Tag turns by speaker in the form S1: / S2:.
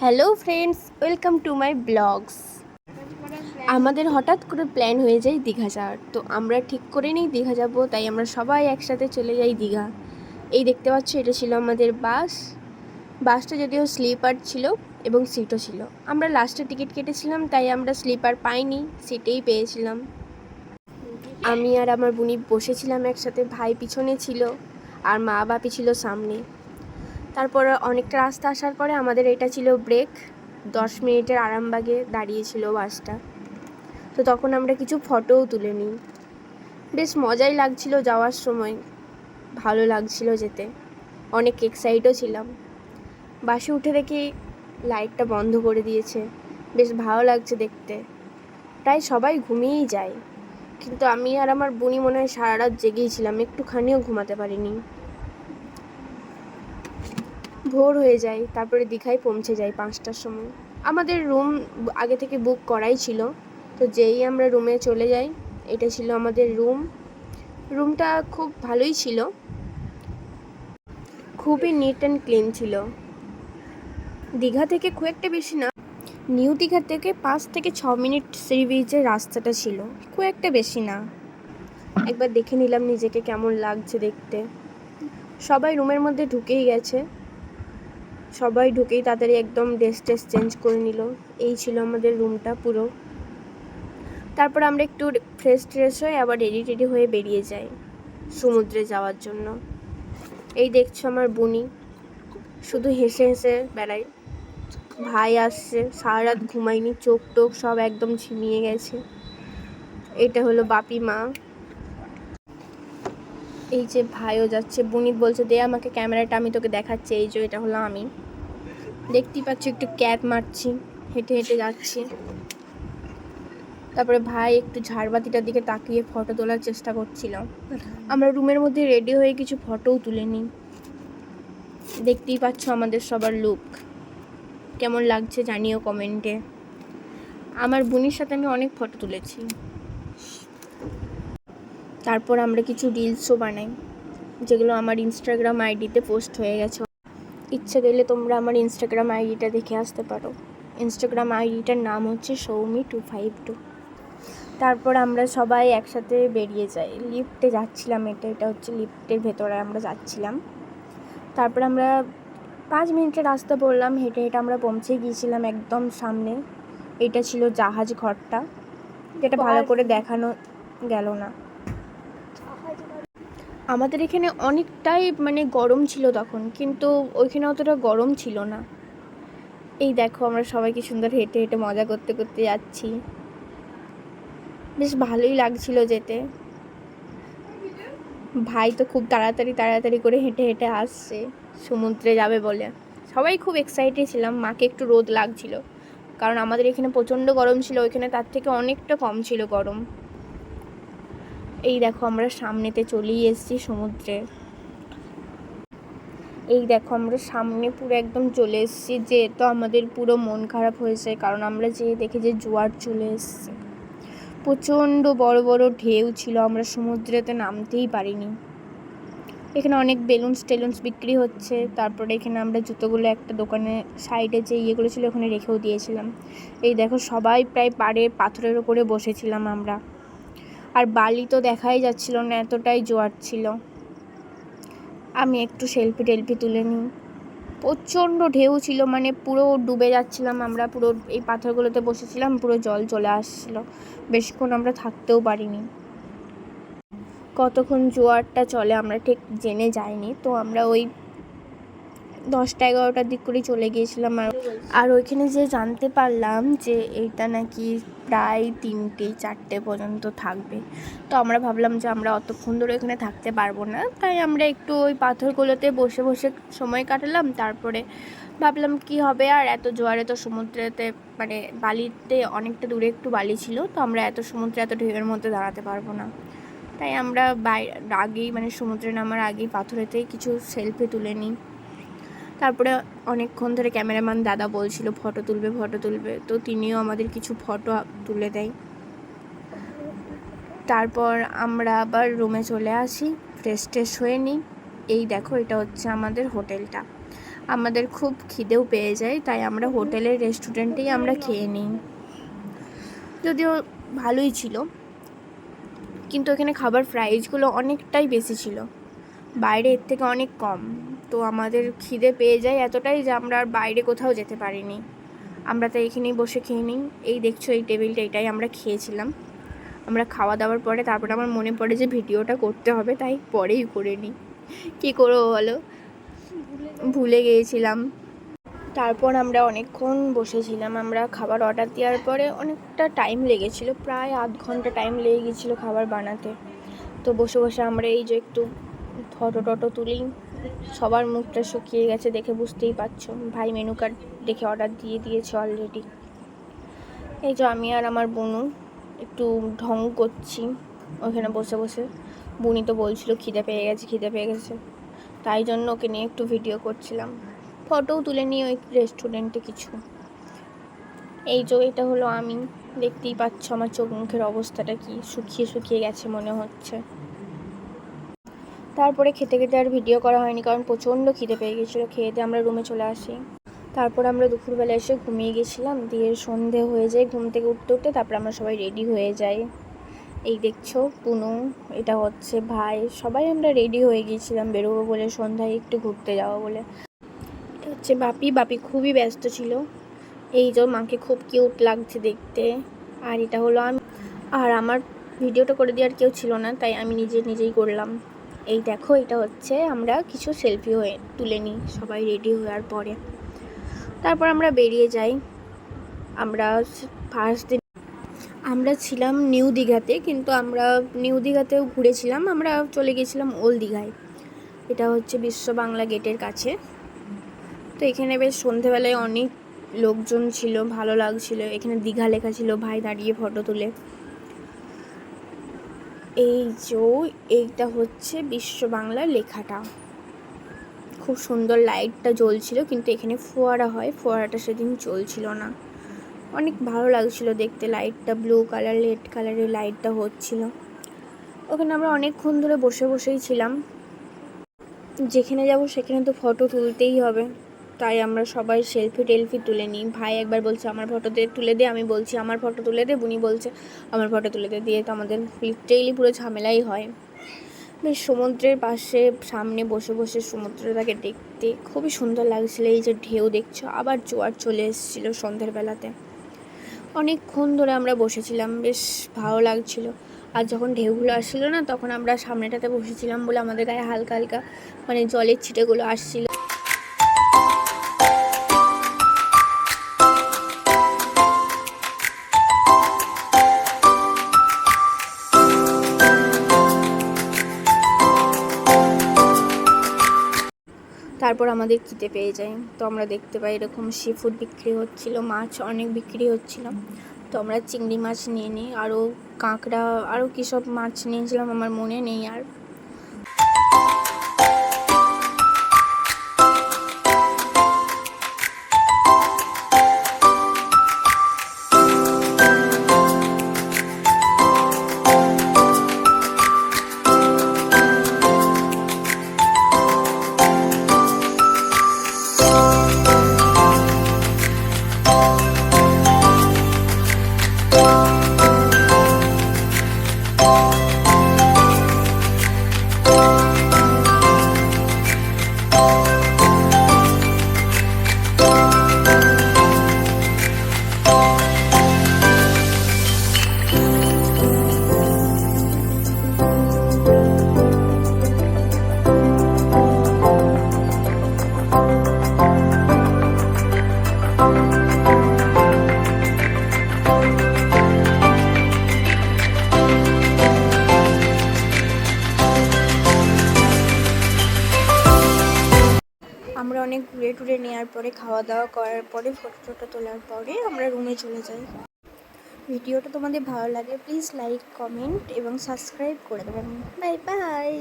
S1: Hello friends, welcome to my blogs. আমাদের হঠাৎ করে প্ল্যান হয়ে যায় দীঘা যাওয়ার। তো আমরা ঠিক করে নিই দীঘা যাব, তাই আমরা সবাই একসাথে চলে যাই দীঘা। এই দেখতে পাচ্ছ, এটা ছিল আমাদের বাসটা যদিও স্লিপার ছিল এবং সিটও ছিল। আমরা লাস্টে টিকিট কেটেছিলাম, তাই আমরা স্লিপার পাইনি, সিটেই পেয়েছিলাম। আমি আর আমার বুনি বসেছিলাম একসাথে, ভাই পিছনে ছিল আর মা বাপি ছিল সামনে। তারপর অনেকটা রাস্তা আসার পরে আমাদের এটা ছিল ব্রেক। 10 মিনিটের আরামবাগে দাঁড়িয়েছিল বাসটা। তো তখন আমরা কিছু ফটোও তুলে নিই। বেশ মজাই লাগছিল যাওয়ার সময়, ভালো লাগছিল যেতে, অনেক এক্সাইটও ছিলাম। বাসে উঠে দেখি লাইটটা বন্ধ করে দিয়েছে, বেশ ভালো লাগছে দেখতে। প্রায় সবাই ঘুমিয়েই যায়, কিন্তু আমি আর আমার বুনি মনে হয় সারা রাত জেগেই ছিলাম, একটুখানিও ঘুমাতে পারিনি। ভোর হয়ে যায়, তারপরে দীঘায় পৌঁছে যাই 5টার সময়। আমাদের রুম আগে থেকে বুক করাই ছিল, তো যেই আমরা রুমে চলে যাই, এটা ছিল আমাদের রুমটা খুব ভালোই ছিল, খুবই নিট অ্যান্ড ক্লিন ছিল। দীঘা থেকে খুব একটা বেশি না, নিউ দীঘা থেকে 5 থেকে 6 মিনিট সি বিচের রাস্তাটা ছিল, খুব একটা বেশি না। একবার দেখে নিলাম নিজেকে কেমন লাগছে দেখতে। সবাই রুমের মধ্যে ঢুকেই গেছে, সবাই ঢুকেই তাড়াতাড়ি একদম ড্রেস চেঞ্জ করে নিল। এই ছিল আমাদের রুমটা পুরো। তারপর আমরা একটু ফ্রেশ হয়ে আবার রেডি হয়ে বেরিয়ে যাই সমুদ্রে যাওয়ার জন্য। এই দেখছো আমার বুনি শুধু হেসে হেসে বেড়ায়। ভাই আসছে, সারা রাত ঘুমায়নি, চোখ টোক সব একদম ঝিমিয়ে গেছে। এটা হলো বাপি মা। এই যে ভাইও যাচ্ছে, বুনি বলছে দে আমাকে ক্যামেরাটা, আমি তোকে দেখাচ্ছি। এই যে এটা হলো আমি, দেখতেই পাচ্ছি একটু ক্যাপ মারছি, হেঁটে হেঁটে যাচ্ছি। তারপরে ভাই একটু ঝাড়বাতিটার দিকে তাকিয়ে ফটো তোলার চেষ্টা করছিল। আমরা রুমের মধ্যে রেডি হয়ে কিছু ফটোও তুলে নিই। দেখতেই পাচ্ছ আমাদের সবার লুক কেমন লাগছে জানিও কমেন্টে। আমার বোনের সাথে আমি অনেক ফটো তুলেছি। তারপর আমরা কিছু রিলসও বানাই, যেগুলো আমার ইনস্টাগ্রাম আইডিতে পোস্ট হয়ে গেছে। ইচ্ছে গেলে তোমরা আমার ইনস্টাগ্রাম আইডিটা দেখে আসতে পারো। ইনস্টাগ্রাম আইডিটার নাম হচ্ছে সৌমি252। তারপর আমরা সবাই একসাথে বেরিয়ে যাই, লিফটে যাচ্ছিলাম। এটা হচ্ছে লিফটের ভেতরে আমরা যাচ্ছিলাম। তারপর আমরা 5 মিনিটের রাস্তা বললাম, হেঁটে হেঁটে আমরা পৌঁছে গিয়েছিলাম একদম সামনে। এটা ছিল জাহাজ ঘরটা, যেটা ভালো করে দেখানো গেল না। আমাদের এখানে অনেকটাই গরম ছিল তখন, কিন্তু ওইখানে অতটা গরম ছিল না। এই দেখো আমরা সবাই কি সুন্দর হেঁটে হেঁটে মজা করতে করতে যাচ্ছি, বেশ ভালোই লাগছিল যেতে। ভাই তো খুব তাড়াতাড়ি করে হেঁটে হেঁটে আসছে সমুদ্রে যাবে বলে। সবাই খুব এক্সাইটেড ছিলাম। মাকে একটু রোদ লাগছিল, কারণ আমাদের এখানে প্রচণ্ড গরম ছিল, ওইখানে তার থেকে অনেকটা কম ছিল গরম। এই দেখো আমরা সামনেতে চলেই এসেছি সমুদ্রে। এই দেখো আমরা সামনে পুরো একদম চলে এসেছি, যেহেতু আমাদের পুরো মন খারাপ হয়েছে, কারণ আমরা যে দেখে যে জোয়ার চলে এসছে, প্রচণ্ড বড় বড় ঢেউ ছিল, আমরা সমুদ্রেতে নামতেই পারিনি। এখানে অনেক বেলুনস বিক্রি হচ্ছে। তারপরে এখানে আমরা জুতোগুলো একটা দোকানে সাইডে যে ইয়েগুলো ছিল ওখানে রেখেও দিয়েছিলাম। এই দেখো সবাই প্রায় পাথরের ওপরে বসেছিলাম আমরা, আর বালি তো দেখাই যাচ্ছিল না, এতটাই জোয়ার ছিল। আমি একটু সেলফি তুলে নিই। প্রচণ্ড ঢেউ ছিল, পুরো ডুবে যাচ্ছিলাম আমরা। পুরো এই পাথরগুলোতে বসেছিলাম, পুরো জল চলে আসছিল, বেশিক্ষণ আমরা থাকতেও পারিনি। কতক্ষণ জোয়ারটা চলে আমরা ঠিক জেনে যাইনি, তো আমরা ওই 10টা-11টার দিক করেই চলে গিয়েছিলাম। আর ওইখানে যে জানতে পারলাম যে এইটা নাকি প্রায় 3টে-4টে পর্যন্ত থাকবে। তো আমরা ভাবলাম যে আমরা অতক্ষণ ধরে এখানে থাকতে পারবো না, তাই আমরা একটু ওই পাথরগুলোতে বসে বসে সময় কাটালাম। তারপরে ভাবলাম কি হবে আর, এত জোয়ারে তো সমুদ্রেতে বালিতে অনেকটা দূরে একটু বালি ছিল, তো আমরা এত সমুদ্রে এত ঢেউয়ের মধ্যে দাঁড়াতে পারবো না। তাই আমরা আগেই সমুদ্রে নামার আগেই পাথরেতেই কিছু সেলফি তুলে নিই। তারপরে অনেকক্ষণ ধরে ক্যামেরাম্যান দাদা বলছিল ফটো তুলবে, তো তিনিও আমাদের কিছু ফটো তুলে দেয়। তারপর আমরা আবার রুমে চলে আসি, ফ্রেশ হয়ে নিই। এই দেখো এটা হচ্ছে আমাদের হোটেলটা। আমাদের খুব খিদেও পেয়ে যায়, তাই আমরা হোটেলের রেস্টুরেন্টেই আমরা খেয়ে নিই। যদিও ভালোই ছিল, কিন্তু এখানে খাবার প্রাইসগুলো অনেকটাই বেশি ছিল, বাইরে এর থেকে অনেক কম। তো আমাদের খিদে পেয়ে যায় এতটাই যে আমরা আর বাইরে কোথাও যেতে পারিনি, আমরা তো এখানেই বসে খেয়ে নিই। এই দেখছো এই টেবিলটা, এটাই আমরা খেয়েছিলাম। আমরা খাওয়া দাওয়ার পরে তারপরে আমার মনে পড়ে যে ভিডিওটা করতে হবে, তাই পরেই করে নিই। কী করবো বলো, ভুলে গিয়েছিলাম। তারপর আমরা অনেকক্ষণ বসেছিলাম। আমরা খাবার অর্ডার দেওয়ার পরে অনেকটা টাইম লেগেছিলো, প্রায় আধ ঘন্টা টাইম লেগে গেছিলো খাবার বানাতে। তো বসে বসে আমরা এই যে একটু ফটো টটো তুলি, সবার মুখটা শুকিয়ে গেছে দেখে বুঝতেই পারছো। ভাই মেনু কার্ড দেখে অর্ডার দিয়ে দিয়েছে অলরেডি। এই যে আমি আর আমার বোনু একটু ঢং করছি ওখানে বসে বসে। বুনি তো বলছিল খিদে পেয়ে গেছে, তাই জন্য ওকে নিয়ে একটু ভিডিও করছিলাম, ফটোও তুলে নিয়ে ওই রেস্টুরেন্টে কিছু। এই যে এটা হলো আমি, দেখতেই পাচ্ছ আমার চোখ মুখের অবস্থাটা কি শুকিয়ে গেছে মনে হচ্ছে। তারপরে খেতে খেতে আর ভিডিও করা হয়নি, কারণ প্রচণ্ড খিদে পেয়ে গেছিলো। খেয়ে দিয়ে আমরা রুমে চলে আসি। তারপর আমরা দুপুরবেলা এসে ঘুমিয়ে গেছিলাম, দিয়ে সন্ধে হয়ে যায় ঘুম থেকে উঠতে। তারপর আমরা সবাই রেডি হয়ে যাই। এই দেখছো পুনু, এটা হচ্ছে ভাই, সবাই আমরা রেডি হয়ে গিয়েছিলাম বেরোবো বলে, সন্ধ্যায় একটু ঘুরতে যাবো বলে। এটা হচ্ছে বাপি খুবই ব্যস্ত ছিল। এই যে মাকে খুব কিউট লাগছে দেখতে। আর এটা হলো আমি, আর আমার ভিডিওটা করে দেওয়ার কেউ ছিল না, তাই আমি নিজেই করলাম। এই দেখো এটা হচ্ছে আমরা কিছু সেলফি তুলে নিই সবাই রেডি হওয়ার পরে। তারপর আমরা বেরিয়ে যাই। আমরা ফার্স্ট দিন আমরা ছিলাম নিউ দীঘাতে, কিন্তু আমরা নিউ দীঘাতেও ঘুরেছিলাম, আমরা চলে গেছিলাম ওল্ড দীঘায়। এটা হচ্ছে বিশ্ব বাংলা গেটের কাছে। তো এখানে বেশ সন্ধেবেলায় অনেক লোকজন ছিল, ভালো লাগছিল। এখানে দীঘা লেখা ছিল, ভাই দাঁড়িয়ে ফটো তুলে। এই যে এইটা হচ্ছে বিশ্ব বাংলা লেখাটা, খুব সুন্দর লাইটটা জ্বলছিল, কিন্তু এখানে ফোয়ারা হয়, ফোয়ারাটা সেদিন চলছিল না। অনেক ভালো লাগছিল দেখতে, লাইটটা ব্লু কালার রেড কালারের লাইটটা হচ্ছিল। ওখানে আমরা অনেকক্ষণ ধরে বসেই ছিলাম। যেখানে যাব সেখানে তো ফটো তুলতেই হবে, তাই আমরা সবাই সেলফি তুলে নিই। ভাই একবার বলছে আমার ফটো তুলে দে, আমি বলছি আমার ফটো তুলে দে, বুনি বলছে আমার ফটো তুলে দে, দিয়ে তো আমাদের লিটারেলি পুরো ঝামেলাই হয়। বেশ সমুদ্রের পাশে সামনে বসে সমুদ্রটাকে দেখতে খুবই সুন্দর লাগছিল। এই যে ঢেউ দেখছো, আবার জোয়ার চলে এসেছিলো সন্ধ্যের বেলাতে। অনেকক্ষণ ধরে আমরা বসেছিলাম, বেশ ভালো লাগছিল। আর যখন ঢেউগুলো আসছিল না, তখন আমরা সামনেটাতে বসেছিলাম বলে আমাদের গায়ে হালকা হালকা মানে জলের ছিটেগুলো আসছিল। তারপর আমাদের খিদে পেয়ে যায়, তো আমরা দেখতে পাই এরকম সি ফুড বিক্রি হচ্ছিল, মাছ অনেক বিক্রি হচ্ছিল। তো আমরা চিংড়ি মাছ নিয়ে নিই, আরও কাঁকড়া, আরও কী সব মাছ নিয়েছিলাম আমার মনে নেই আর। আমরা অনেক ঘুরে টুরে নেওয়ার পরে, খাওয়া দাওয়া করার পরে, ফটো টটো তোলার পরে আমরা রুমে চলে যাই। ভিডিওটা তোমাদের ভালো লাগে প্লিজ লাইক কমেন্ট এবং সাবস্ক্রাইব করে দেবেন। Bye bye.